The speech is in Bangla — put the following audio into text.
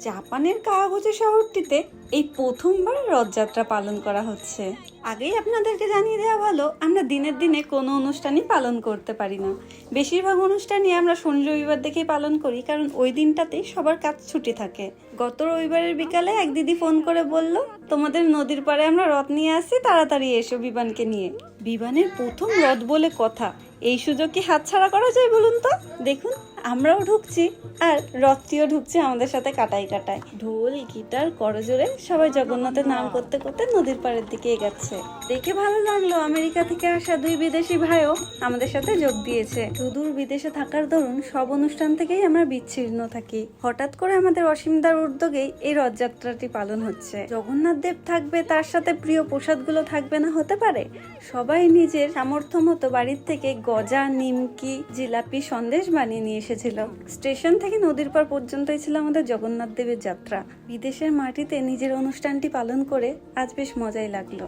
জাপানের কাওয়াগুচি শহরটিতে এই প্রথমবার রথযাত্রা পালন করা হচ্ছে। আগেই আপনাদেরকে জানিয়ে দেওয়া ভালো, আমরা দিনের দিনে কোনো অনুষ্ঠানই পালন করতে পারি না। বেশিরভাগ অনুষ্ঠানই আমরা শনি রবিবার দেখেই পালন করি, কারণ ওই দিনটাতেই সবার কাজ ছুটি থাকে। গত রবিবারের বিকালে এক দিদি ফোন করে বলল, তোমাদের নদীর পাড়ে আমরা রথ নিয়ে আসছি, তাড়াতাড়ি এসো বিবানকে নিয়ে। বিবানের প্রথম রথ বলে কথা, এই সুযোগ কি হাতছাড়া করা যায় বলুন তো? দেখুন, আমরাও ঢুকছি আর রথটিও ঢুকছে আমাদের সাথে কাটায় কাটায়। ঢোল, গিটার, করজোড়ে সবাই জগন্নাথের নাম করতে করতে নদীর পাড়ের দিকে এগাচ্ছে। দেখে ভালো লাগলো, আমেরিকা থেকে আসা দুই বিদেশি ভাইও আমাদের সাথে যোগ দিয়েছে। সুদূর বিদেশে থাকার দরুন সব অনুষ্ঠান থেকেই আমরা বিচ্ছিন্ন থাকি। হঠাৎ করে আমাদের অসীমদার উদ্যোগেই এই রথযাত্রাটি পালন হচ্ছে। জগন্নাথ দেব থাকবে, তার সাথে প্রিয় প্রসাদগুলো থাকবে না হতে পারে? সবাই নিজের সামর্থ্য মতো বাড়ির থেকে গজা, নিমকি, জিলাপি, সন্দেশ বানিয়ে নিয়ে এসেছিল। স্টেশন থেকে নদীর পার পর্যন্তই ছিল আমাদের জগন্নাথ দেবের যাত্রা। বিদেশের মাটিতে নিজের অনুষ্ঠানটি পালন করে আজ বেশ মজাই লাগলো।